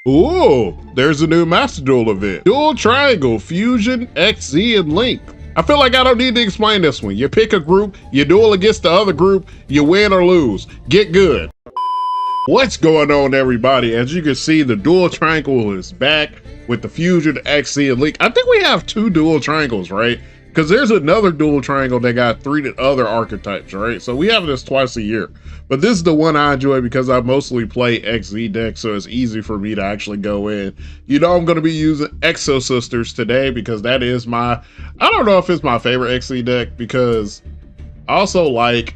Ooh, there's a new Master Duel event. Dual Triangle, Fusion, XZ, and Link. I feel like I don't need to explain this one. You pick a group, you duel against the other group, you win or lose. Get good. What's going on, everybody? As you can see, the Dual Triangle is back with the Fusion, XZ, and Link. I think we have 2 Dual Triangles, right? Because there's another Dual Triangle that got 3 other archetypes, right? So we have this twice a year. But this is the one I enjoy because I mostly play XZ decks, so it's easy for me to actually go in. You know I'm going to be using Exo Sisters today because that is my... I don't know if it's my favorite XZ deck because I also like...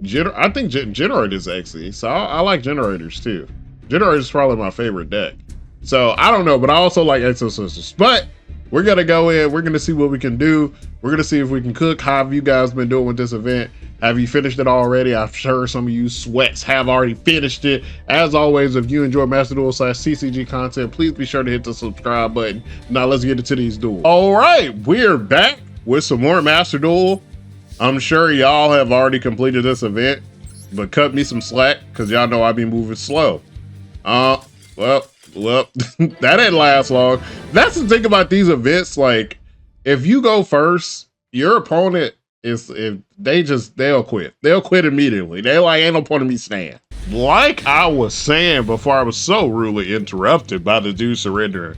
I think Generator's XZ, so I like Generators too. Generator's probably my favorite deck. So I don't know, but I also like Exo Sisters. But we're going to go in, we're going to see what we can do. We're going to see if we can cook. How have you guys been doing with this event? Have you finished it already? I'm sure some of you sweats have already finished it. As always, if you enjoy Master Duel / CCG content, please be sure to hit the subscribe button. Now let's get into these duels. All right, we're back with some more Master Duel. I'm sure y'all have already completed this event, but cut me some slack because y'all know I be moving slow. Well, that didn't last long. That's the thing about these events. Like, if you go first, your opponent they'll quit. They'll quit immediately. They like, ain't no point in me staying. Like I was saying before I was so rudely interrupted by the dude surrendering.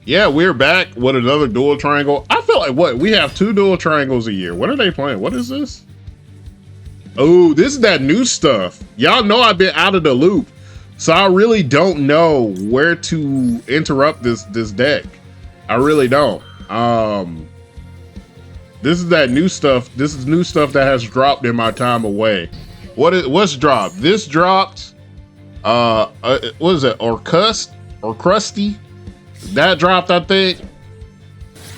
Yeah, we're back with another Dual Triangle. I feel like we have 2 Dual Triangles a year. What are they playing? What is this? Oh, this is that new stuff. Y'all know I've been out of the loop. So I really don't know where to interrupt this deck. I really don't. This is that new stuff. This is new stuff that has dropped in my time away. What's dropped? This dropped. What is it? Or Krusty? That dropped, I think.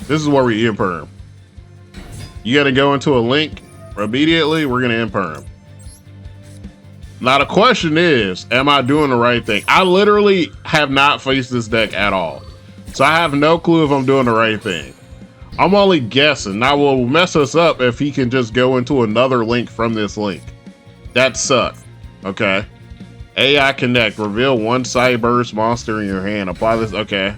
This is where we imperm. You got to go into a link immediately. We're gonna imperm. Now the question is, am I doing the right thing? I literally have not faced this deck at all, so I have no clue if I'm doing the right thing. I'm only guessing. Now will mess us up if he can just go into another link from this link. That sucks. Okay. AI Connect. Reveal 1 Cyburst monster in your hand. Apply this. Okay.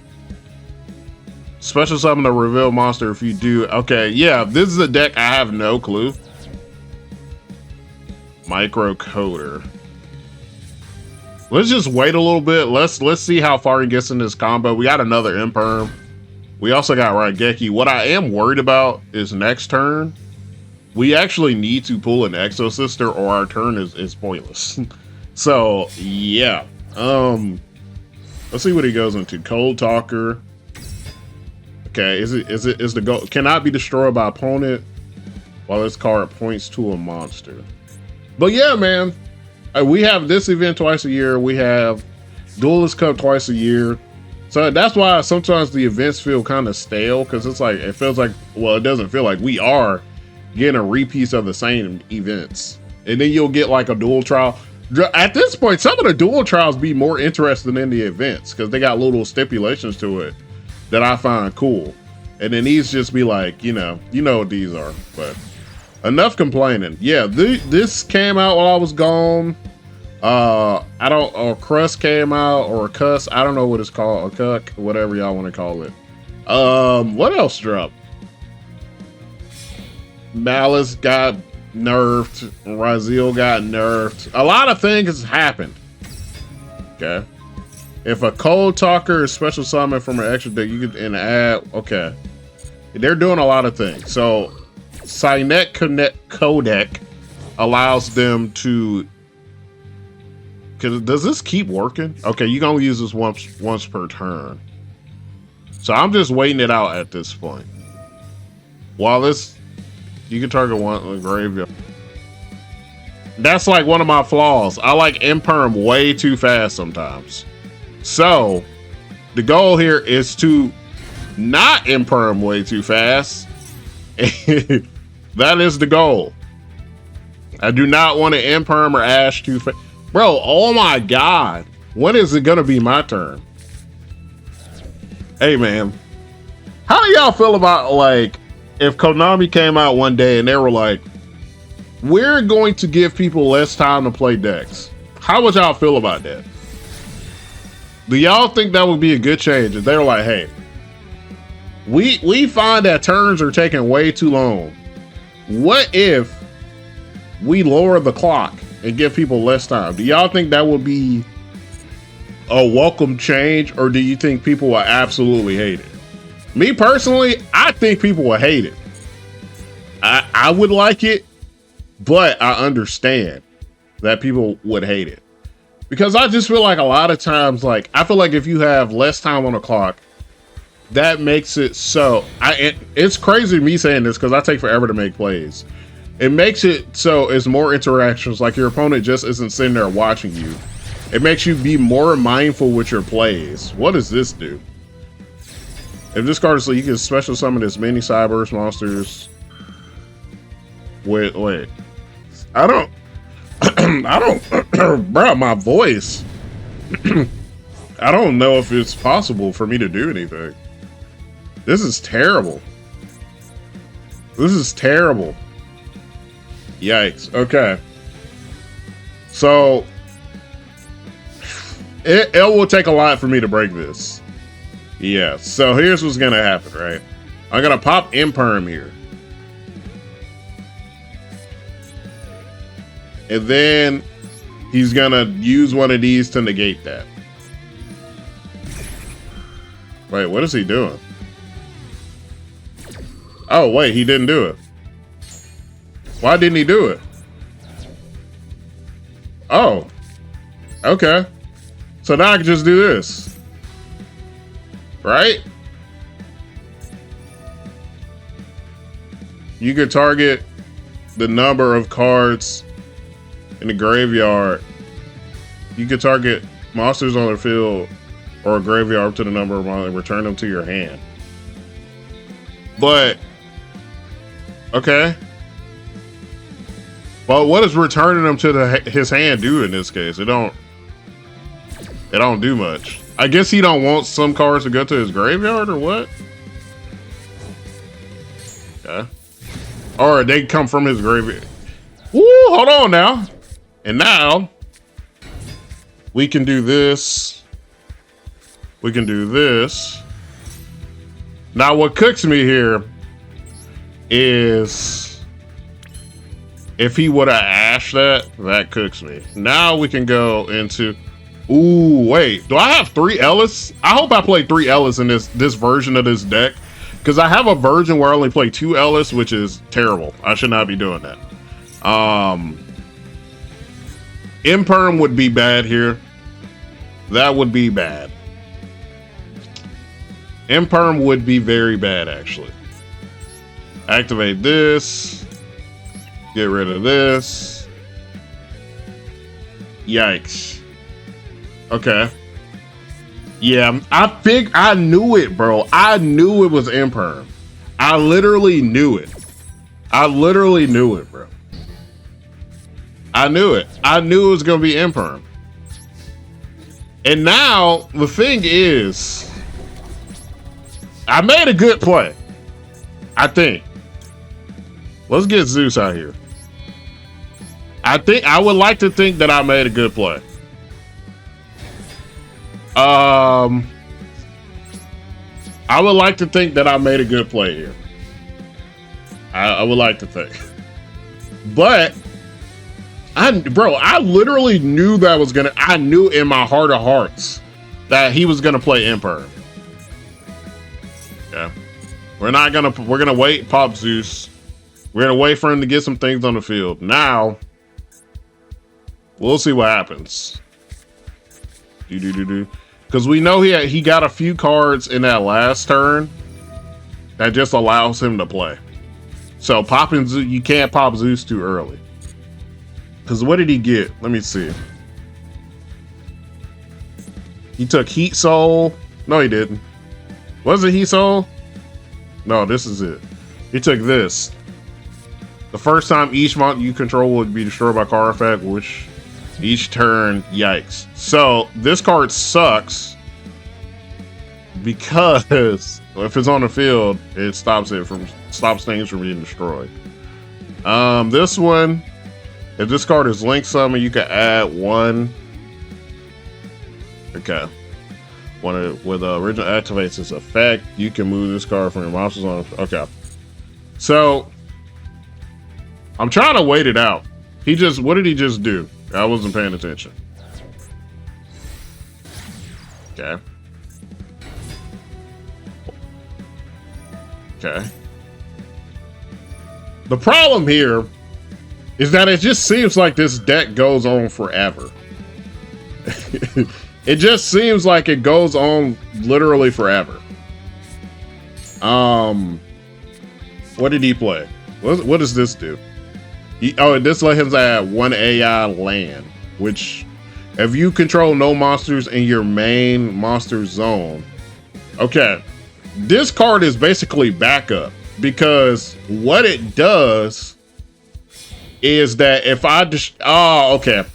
Special summon the reveal monster if you do. Okay. Yeah. This is a deck I have no clue. Microcoder. Let's just wait a little bit. Let's see how far he gets in this combo. We got another imperm. We also got Raigeki. What I am worried about is next turn, we actually need to pull an Exo Sister or our turn is pointless. So yeah. Let's see what he goes into. Cold Talker. Okay, is the goal cannot be destroyed by opponent while this card points to a monster. But yeah, man. We have this event twice a year. We have Duelist Cup twice a year. So that's why sometimes the events feel kind of stale, because it's like, it feels like, well, it doesn't feel like we are getting a repeat of the same events. And then you'll get like a dual trial. At this point, some of the dual trials be more interesting in the events because they got little stipulations to it that I find cool. And then these just be like, you know what these are. But enough complaining. Yeah, this came out while I was gone. Or Crust came out, or a Cuss. I don't know what it's called, a Cuck, whatever y'all want to call it. What else dropped? Malice got nerfed. Raziel got nerfed. A lot of things happened. Okay. If a Cold Talker is special summon from an extra deck, you can add. Okay. They're doing a lot of things. So, Cynet Connect Codec allows them to. Does this keep working? Okay, you can only use this once per turn. So I'm just waiting it out at this point. While this, you can target one graveyard. That's like one of my flaws. I like imperm way too fast sometimes. So the goal here is to not imperm way too fast. That is the goal. I do not want to imperm or ash too fast. Bro, oh my God. When is it gonna be my turn? Hey man, how do y'all feel about like if Konami came out one day and they were like, we're going to give people less time to play decks? How would y'all feel about that? Do y'all think that would be a good change if they're like, hey, we find that turns are taking way too long. What if we lower the clock and give people less time? Do y'all think that would be a welcome change, or do you think people will absolutely hate it? Me personally, I think people will hate it. I would like it, but I understand that people would hate it. Because I just feel like a lot of times, like, I feel like if you have less time on the clock, that makes it so, it's crazy me saying this because I take forever to make plays. It makes it so it's more interactions, like your opponent just isn't sitting there watching you. It makes you be more mindful with your plays. What does this do? If this card is so you can special summon as many Cyberse monsters. Wait. I don't, bro, my voice. I don't know if it's possible for me to do anything. This is terrible. This is terrible. Yikes. Okay. So, it will take a lot for me to break this. Yeah, so here's what's gonna happen, right? I'm gonna pop Imperm here. And then he's gonna use one of these to negate that. Wait, what is he doing? Oh, wait, he didn't do it. Why didn't he do it? Oh, okay. So now I can just do this, right? You could target the number of cards in the graveyard. You could target monsters on the field or a graveyard up to the number of monsters and return them to your hand. But, okay. Well, what is returning them to his hand do in this case? It don't do much. I guess he don't want some cards to go to his graveyard or what? Okay. Or they come from his graveyard. Woo, hold on now. And now we can do this. We can do this. Now what cooks me here is if he would have ashed that cooks me. Now we can go into, ooh, wait, do I have 3 Ellis? I hope I play 3 Ellis in this version of this deck, because I have a version where I only play 2 Ellis, which is terrible. I should not be doing that. Imperm would be bad here. That would be bad. Imperm would be very bad, actually. Activate this. Get rid of this. Yikes. Okay. Yeah, I knew it, bro. I knew it was Imperm. I literally knew it. I literally knew it, bro. I knew it. I knew it was gonna be Imperm. And now the thing is, I made a good play. I think. Let's get Zeus out here. I would like to think that I made a good play. I would like to think that I made a good play here. I would like to think. But I literally knew that was gonna, I knew in my heart of hearts that he was gonna play Imperm. Yeah. We're gonna wait, pop Zeus. We're gonna wait for him to get some things on the field. Now, we'll see what happens. Because we know he got a few cards in that last turn that just allows him to play. So popping Zeus, you can't pop Zeus too early. Because what did he get? Let me see. He took Heat Soul. No, he didn't. Was it Heat Soul? No, this is it. He took this. The first time each monster you control would be destroyed by card effect, which each turn, yikes. So this card sucks because if it's on the field, it stops things from being destroyed. This one, if this card is Link Summon, you can add 1. Okay. When the original activates its effect, you can move this card from your monsters on. Okay. So I'm trying to wait it out. What did he just do? I wasn't paying attention. Okay. Okay. The problem here is that it just seems like this deck goes on forever. It just seems like it goes on literally forever. What did he play? What does this do? This let him add 1 AI land, which if you control no monsters in your main monster zone. Okay, this card is basically backup because what it does is that if I just, okay.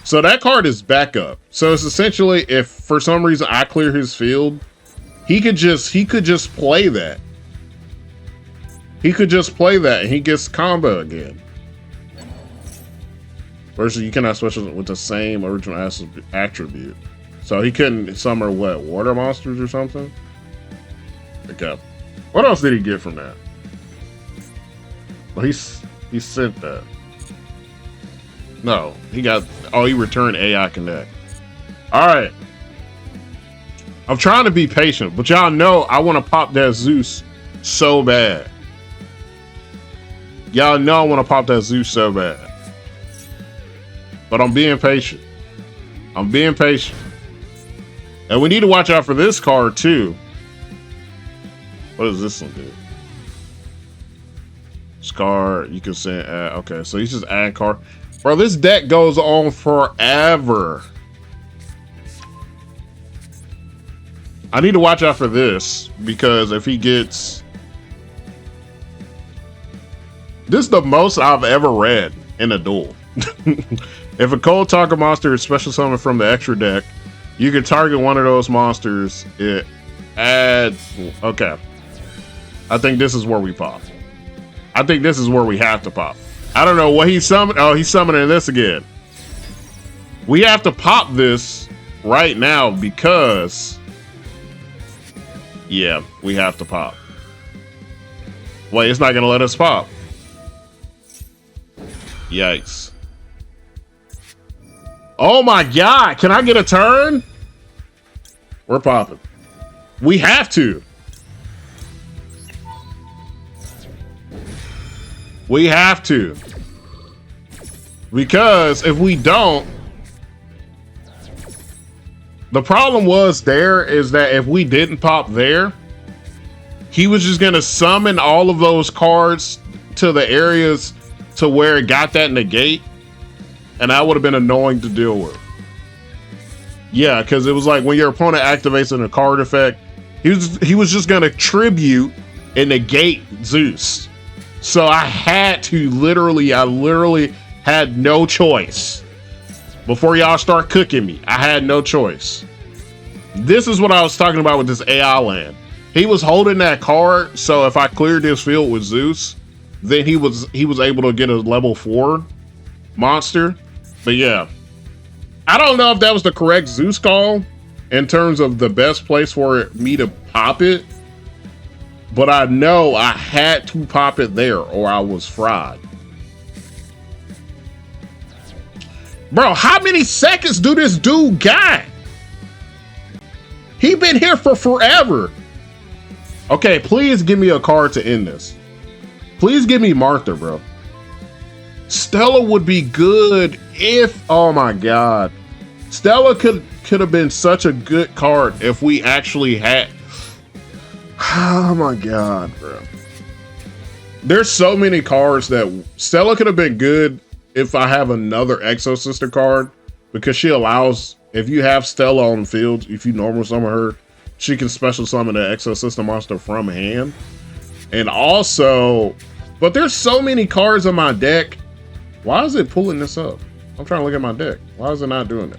So that card is backup. So it's essentially if for some reason I clear his field, he could just play that. He could just play that and he gets combo again. Versus you cannot switch with the same original attribute. So he couldn't summon what, water monsters or something? Okay. What else did he get from that? Well, he sent that. No, he returned AI Connect. All right. I'm trying to be patient, but y'all know I want to pop that Zeus so bad. Y'all know I want to pop that Zeus so bad. But I'm being patient. I'm being patient. And we need to watch out for this card too. What does this one do? This card, you can send, okay, so he's just add card. Bro, this deck goes on forever. I need to watch out for this because if he gets... This is the most I've ever read in a duel. If a cold target monster is special summoned from the extra deck, you can target one of those monsters. It adds... Okay. I think this is where we pop. I think this is where we have to pop. I don't know what he summoned. Oh, he's summoning this again. We have to pop this right now because... Yeah, we have to pop. Wait, it's not going to let us pop. Yikes. Oh my God. Can I get a turn? We're popping. We have to. We have to. Because if we don't, the problem is that if we didn't pop there, he was just going to summon all of those cards to the areas to where it got that negate. And that would have been annoying to deal with. Yeah, because it was like when your opponent activates a card effect, he was just going to tribute and negate Zeus. So I literally had no choice. Before y'all start cooking me, I had no choice. This is what I was talking about with this AI land. He was holding that card, so if I cleared this field with Zeus, then he was able to get a level 4 monster. But yeah, I don't know if that was the correct Zeus call in terms of the best place for me to pop it. But I know I had to pop it there or I was fried. Bro, how many seconds do this dude got? He been here for forever. Okay, please give me a card to end this. Please give me Martha, bro. Stella would be good if, oh my God. Stella could have been such a good card if we actually had. Oh my God, bro. There's so many cards that Stella could have been good if I have another Exo Sister card, because she allows, if you have Stella on the field, if you normal summon her, she can special summon the Exo Sister monster from hand. And also, but there's so many cards in my deck. Why is it pulling this up? I'm trying to look at my deck. Why is it not doing it?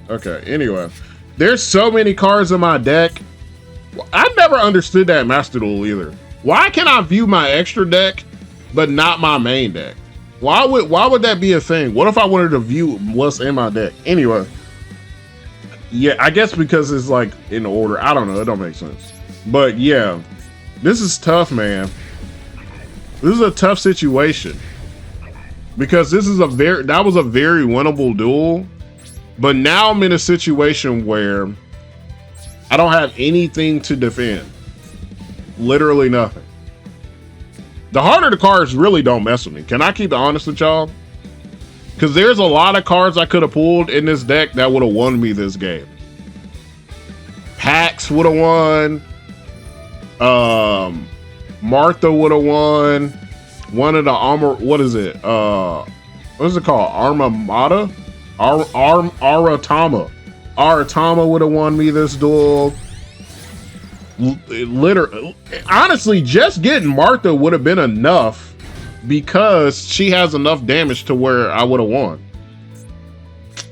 Okay, anyway, there's so many cards in my deck. I never understood that Master Duel either. Why can I view my extra deck, but not my main deck? Why would that be a thing? What if I wanted to view what's in my deck? Anyway, Yeah, I guess because it's like in order. I don't know. It don't make sense. But yeah, this is tough, man. This is a tough situation because that was a very winnable duel. But now I'm in a situation where I don't have anything to defend. Literally nothing. The harder the cards really don't mess with me. Can I keep it honest with y'all? Because there's a lot of cards I could have pulled in this deck that would have won me this game. Pax would have won. Martha would have won. One of the armor. What is it? What is it called? Armamata? Aratama. Aratama would have won me this duel. Literally, honestly, just getting Martha would have been enough because she has enough damage to where I would have won.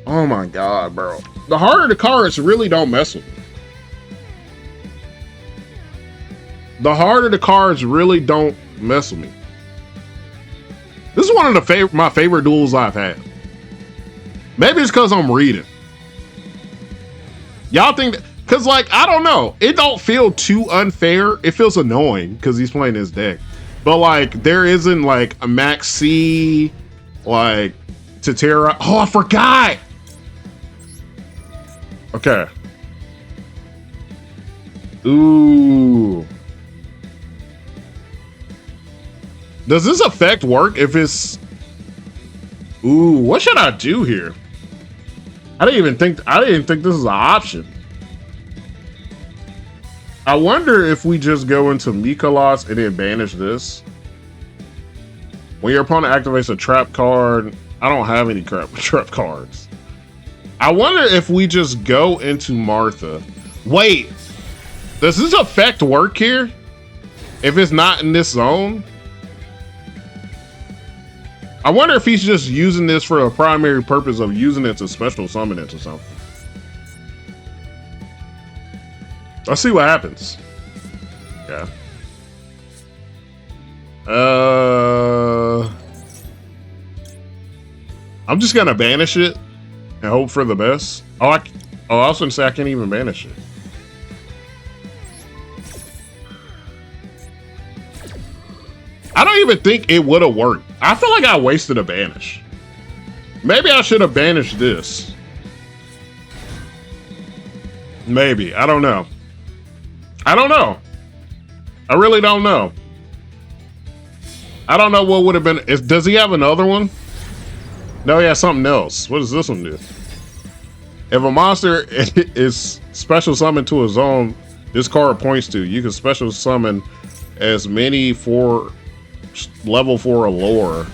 Oh my god, bro. The harder the cards really don't mess with me. The harder the cards really don't mess with me. This is one of my favorite duels I've had. Maybe it's because I'm reading. Y'all think that, because like, I don't know. It don't feel too unfair. It feels annoying because he's playing his deck. But like, there isn't like a Max C, like Tatera. Oh, I forgot. Okay. Ooh. Does this effect work if it's... Ooh, what should I do here? I didn't even think this is an option. I wonder if we just go into Mikolas and then banish this. When your opponent activates a trap card, I don't have any trap cards. I wonder if we just go into Martha. Wait, does this effect work here? If it's not in this zone? I wonder if he's just using this for a primary purpose of using it to special summon it or something. Let's see what happens. Yeah. I'm just gonna banish it and hope for the best. I was gonna say I can't even banish it. I don't even think it would have worked. I feel like I wasted a banish. Maybe I should have banished this. Maybe. I don't know. I don't know. I really don't know. I don't know what would have been. Does he have another one? No, he has something else. What does this one do? If a monster is special summoned to a zone this card points to, you can special summon as many for level 4 or lower.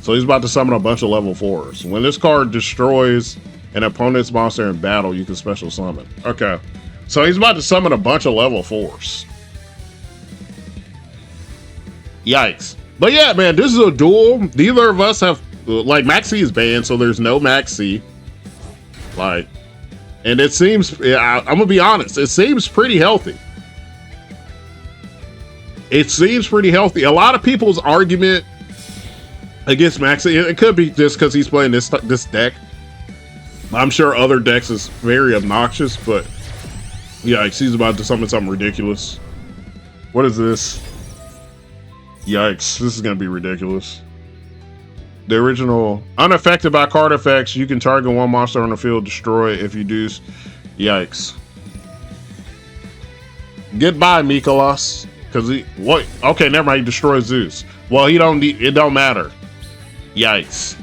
So he's about to summon a bunch of level 4s. When this card destroys an opponent's monster in battle, you can special summon. Okay. So he's about to summon a bunch of level 4s. Yikes. But yeah, man, this is a duel. Neither of us have, like, Maxi is banned, so there's no Maxi. Like, and it seems, I'm gonna be honest, it seems pretty healthy. It seems pretty healthy. A lot of people's argument against Maxi, it could be just because he's playing this deck. I'm sure other decks is very obnoxious, but yikes, he's about to summon something ridiculous. What is this? Yikes, this is gonna be ridiculous. The original, unaffected by card effects, you can target one monster on the field, destroy if you do. Yikes. Goodbye, Mikolas. Cause he, what? Okay, never mind, he destroys Zeus. Well, he don't need, it don't matter. Yikes.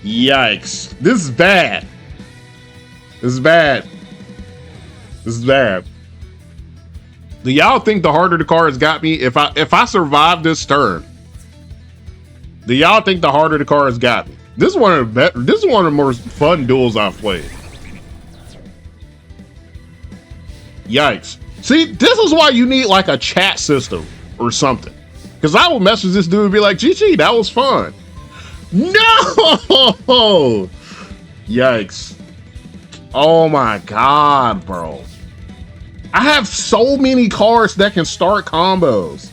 Yikes. This is bad. This is bad. This is bad. Do y'all think the harder the cards got me? If I survive this turn, do y'all think the harder the cards got me? This is one of the more fun duels I've played. Yikes. See, this is why you need like a chat system or something. Because I would message this dude and be like, GG, that was fun. No! Yikes. Oh my God, bro. I have so many cards that can start combos.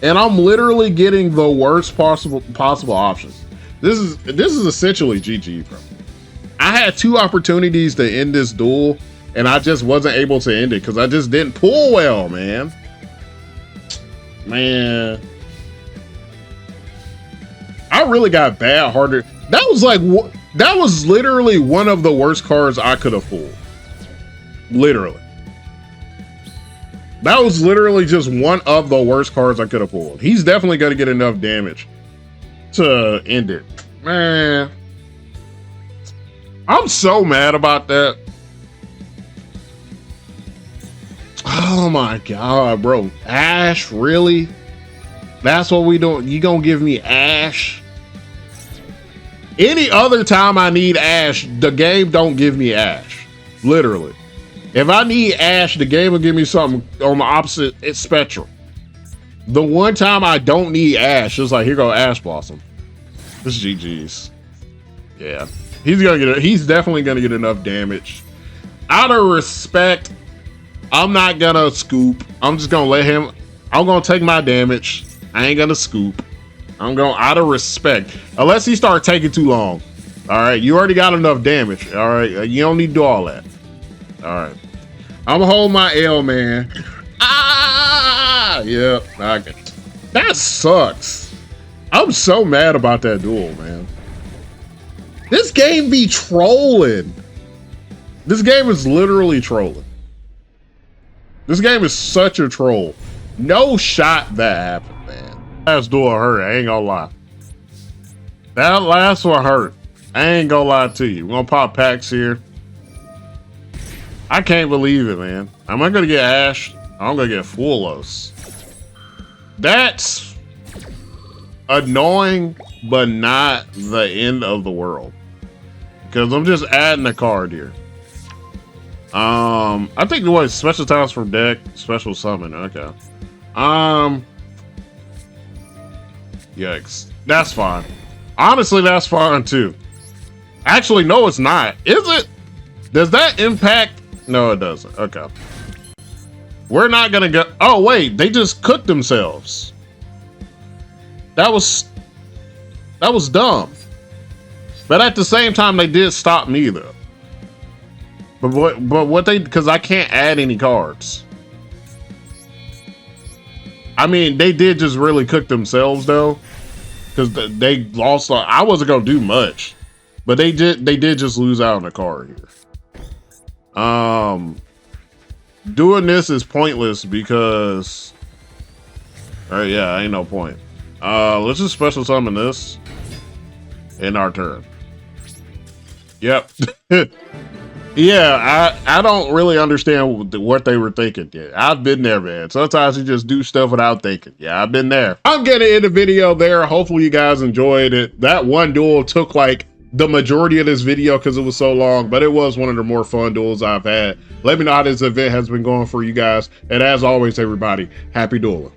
And I'm literally getting the worst possible options. This is essentially GG, bro. I had 2 opportunities to end this duel, and I just wasn't able to end it because I just didn't pull well, man. Man. I really got bad harder. That was like, that was literally one of the worst cards I could have pulled. Literally. That was literally just one of the worst cards I could have pulled. He's definitely going to get enough damage to end it. Man. I'm so mad about that. Oh my God, bro. Ash, really? That's what we doing? You gonna give me Ash? Any other time I need Ash, the game don't give me Ash. Literally. If I need Ash, the game will give me something on the opposite spectrum. The one time I don't need Ash, it's like, here go Ash Blossom. This is GG's. Yeah. He's definitely gonna get enough damage. Out of respect, I'm not gonna scoop. I'm just gonna let him, I'm gonna take my damage. I ain't gonna scoop. I'm going out of respect. Unless he starts taking too long. All right, you already got enough damage. All right, you don't need to do all that. All right, I'm gonna hold my L, man. Ah, yeah. Okay. That sucks. I'm so mad about that duel, man. This game be trolling. This game is literally trolling. This game is such a troll. No shot that happened, man. Last duel hurt, I ain't gonna lie. That last one hurt. I ain't gonna lie to you. We're gonna pop packs here. I can't believe it, man. Am I gonna get Ash? I'm gonna get Fulos. That's annoying, but not the end of the world. Because I'm just adding a card here. I think it was special tiles from deck, special summon. Okay. Yikes. That's fine. Honestly, that's fine too. Actually, no, it's not. Is it? Does that impact? No, it doesn't. Okay. We're not gonna go. Oh, wait. They just cooked themselves. That was dumb. But at the same time, they did stop me though. But what they, because I can't add any cards. I mean, they did just really cook themselves though, because they lost. I wasn't gonna do much, but they did just lose out on a card here. Doing this is pointless because, yeah, ain't no point. Let's just special summon this in our turn. Yep. Yeah, I don't really understand what they were thinking. Yeah, I've been there, man. Sometimes you just do stuff without thinking. Yeah, I've been there. I'm gonna end the video there. Hopefully you guys enjoyed it. That one duel took like the majority of this video because it was so long, but it was one of the more fun duels I've had. Let me know how this event has been going for you guys. And as always, everybody, happy dueling.